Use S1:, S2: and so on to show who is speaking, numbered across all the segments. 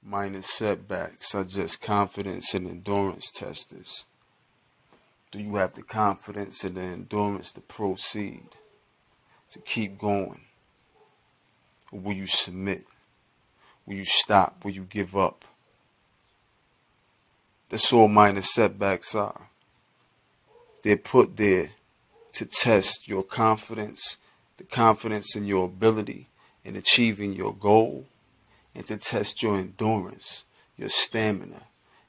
S1: Minor setbacks are just confidence and endurance testers. Do you have the confidence and the endurance to proceed, to keep going? Or will you submit? Will you stop? Will you give up? That's all minor setbacks are. They're put there to test your confidence, the confidence in your ability in achieving your goal, and to test your endurance, your stamina,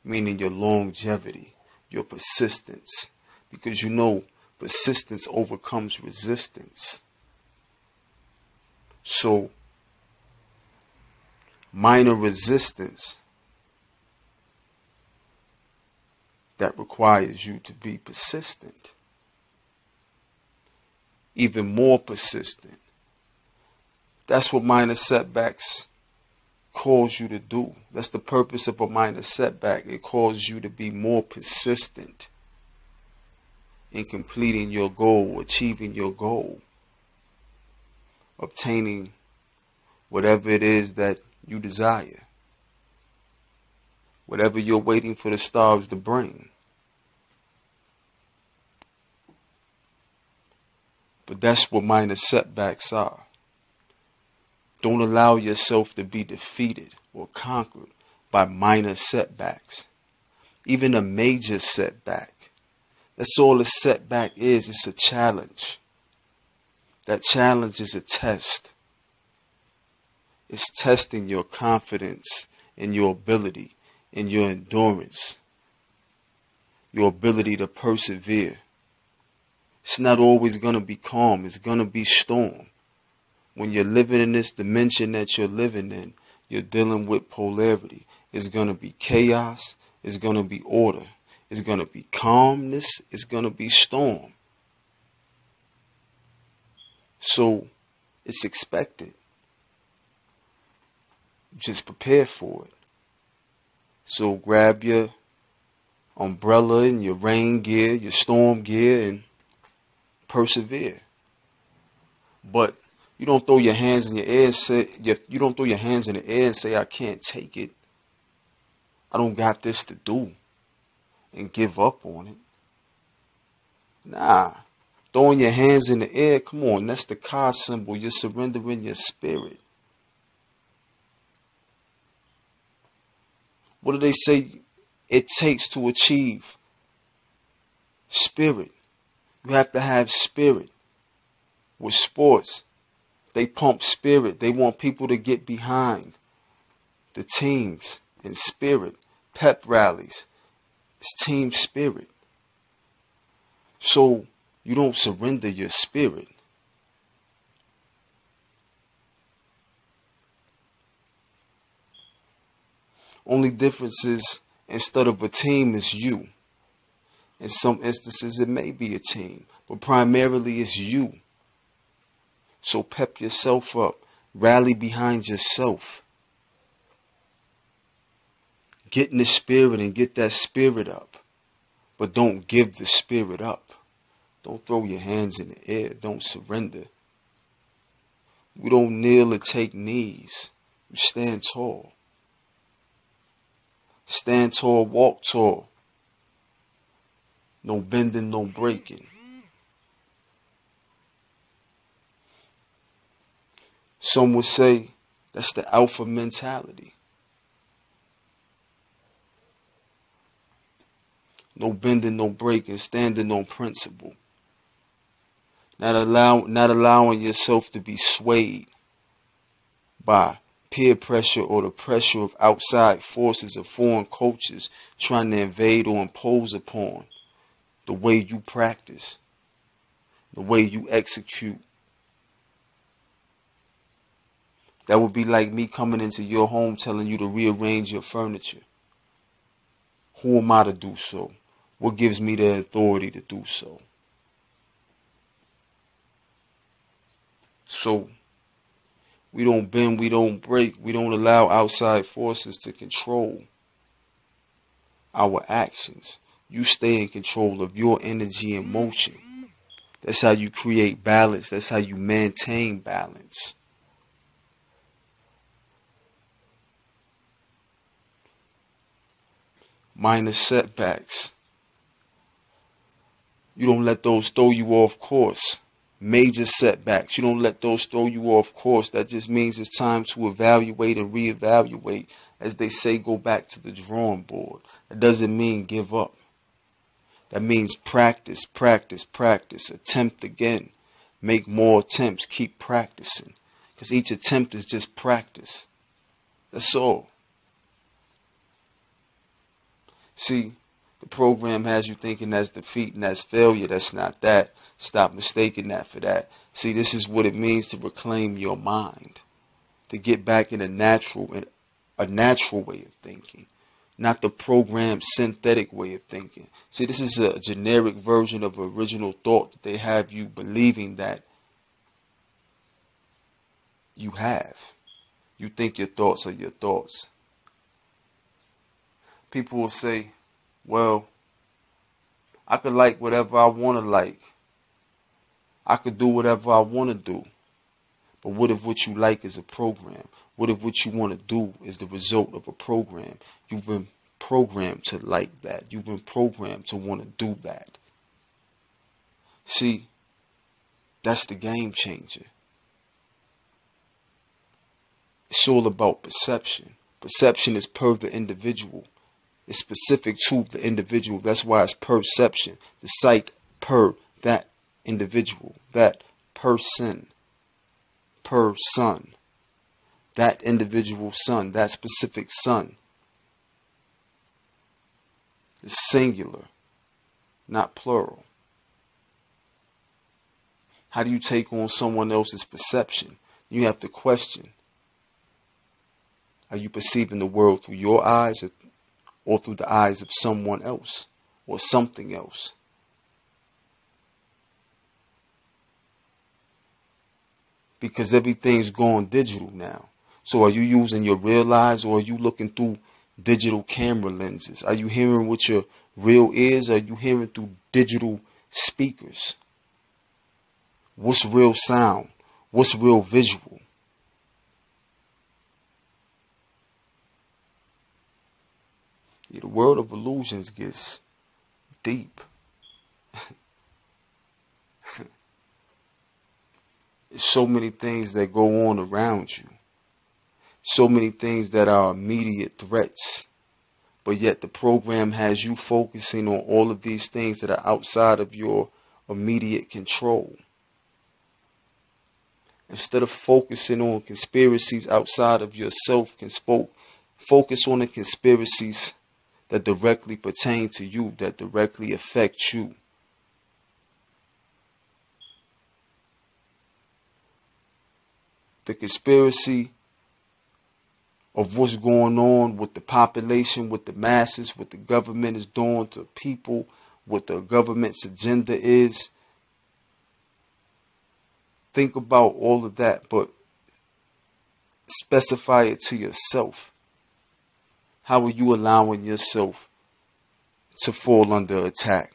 S1: meaning your longevity, your persistence. Because you know persistence overcomes resistance. So, minor resistance that requires you to be persistent. Even more persistent. That's what minor setbacks cause you to do. That's the purpose of a minor setback. It causes you to be more persistent in completing your goal, achieving your goal, obtaining whatever it is that you desire, whatever you're waiting for the stars to bring. But that's what minor setbacks are. Don't allow yourself to be defeated or conquered by minor setbacks. Even a major setback. That's all a setback is. It's a challenge. That challenge is a test. It's testing your confidence in your ability, in your endurance, your ability to persevere. It's not always going to be calm. It's going to be storm. When you're living in this dimension that you're living in, you're dealing with polarity. It's going to be chaos. It's going to be order. It's going to be calmness. It's going to be storm. So it's expected. Just prepare for it. So grab your umbrella and your rain gear, your storm gear, and persevere. But you don't throw your hands in your air and say, you don't throw your hands in the air and say, I can't take it. I don't got this to do. And give up on it. Nah. Throwing your hands in the air, come on, that's the Ka symbol. You're surrendering your spirit. What do they say it takes to achieve? Spirit. You have to have spirit. With sports, they pump spirit. They want people to get behind the teams and spirit. Pep rallies. It's team spirit. So you don't surrender your spirit. Only difference is instead of a team, it's you. In some instances, it may be a team, but primarily it's you. So pep yourself up. Rally behind yourself. Get in the spirit and get that spirit up. But don't give the spirit up. Don't throw your hands in the air. Don't surrender. We don't kneel or take knees. We stand tall. Stand tall, walk tall. No bending, no breaking. Some would say that's the alpha mentality. No bending, no breaking, standing on principle. Not allowing yourself to be swayed by peer pressure or the pressure of outside forces of foreign cultures trying to invade or impose upon the way you practice, the way you execute. That would be like me coming into your home telling you to rearrange your furniture. Who am I to do so? What gives me the authority to do so? So, we don't bend, we don't break, we don't allow outside forces to control our actions. You stay in control of your energy and motion. That's how you create balance. That's how you maintain balance. minor setbacks. You don't let those throw you off course. Major setbacks, you don't let those throw you off course. That just means it's time to evaluate and reevaluate. As they say, go back to the drawing board. That doesn't mean give up. That means practice, practice, practice. Attempt again. Make more attempts. Keep practicing. Because each attempt is just practice. That's all. See, the program has you thinking that's defeat and that's failure. That's not that. Stop mistaking that for that. See, this is what it means to reclaim your mind. To get back in a natural way of thinking. Not the programmed synthetic way of thinking. See, this is a generic version of original thought that they have you believing that you have. You think your thoughts are your thoughts. People will say, well, I could like whatever I want to like. I could do whatever I want to do. But what if what you like is a program? What if what you want to do is the result of a program? You've been programmed to like that. You've been programmed to want to do that. See, that's the game changer. It's all about perception. Perception is per the individual. It's specific to the individual. That's why it's perception. The psych per that individual, that person, that individual son, that specific son. It's singular, not plural. How do you take on someone else's perception? You have to question. Are you perceiving the world through your eyes or through the eyes of someone else or something else? Because everything's going digital now. So are you using your real eyes or are you looking through digital camera lenses? Are you hearing with your real ears or are you hearing through digital speakers? What's real sound? What's real visual? Yeah, the world of illusions gets deep. There's so many things that go on around you. So many things that are immediate threats. But yet the program has you focusing on all of these things that are outside of your immediate control. Instead of focusing on conspiracies outside of yourself, focus on the conspiracies that directly pertain to you, that directly affect you. The conspiracy of what's going on with the population, with the masses, what the government is doing to people, what the government's agenda is. Think about all of that, but specify it to yourself. How are you allowing yourself to fall under attack?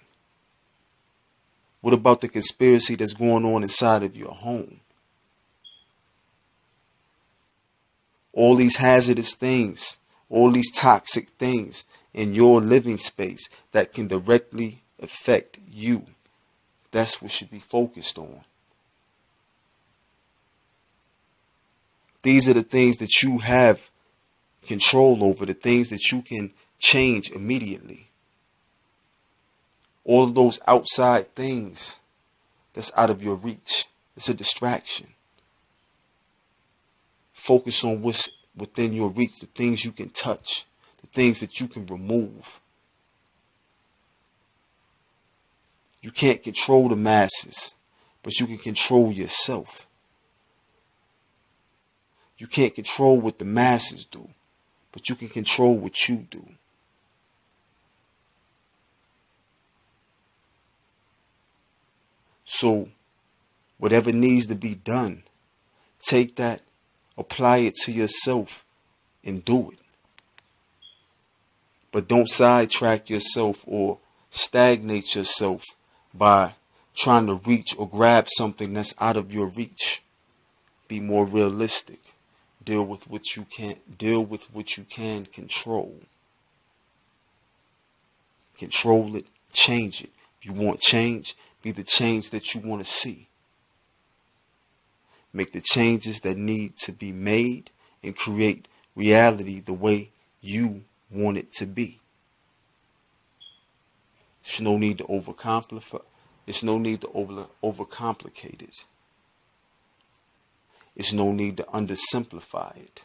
S1: What about the conspiracy that's going on inside of your home? All these hazardous things, all these toxic things in your living space that can directly affect you. That's what should be focused on. These are the things that you have control over, the things that you can change immediately. All of those outside things that's out of your reach, it's a distraction. Focus on what's within your reach, the things you can touch, the things that you can remove. You can't control the masses, but you can control yourself. You can't control what the masses do, but you can control what you do. So, whatever needs to be done, take that, apply it to yourself, and do it. But don't sidetrack yourself or stagnate yourself by trying to reach or grab something that's out of your reach. Be more realistic. Deal with what you can control. Control it, change it. If you want change, be the change that you want to see. Make the changes that need to be made and create reality the way you want it to be. There's no need to overcomplicate. There's no need to overcomplicate it. There's no need to undersimplify it.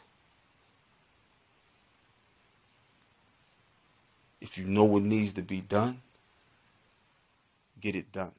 S1: If you know what needs to be done, get it done.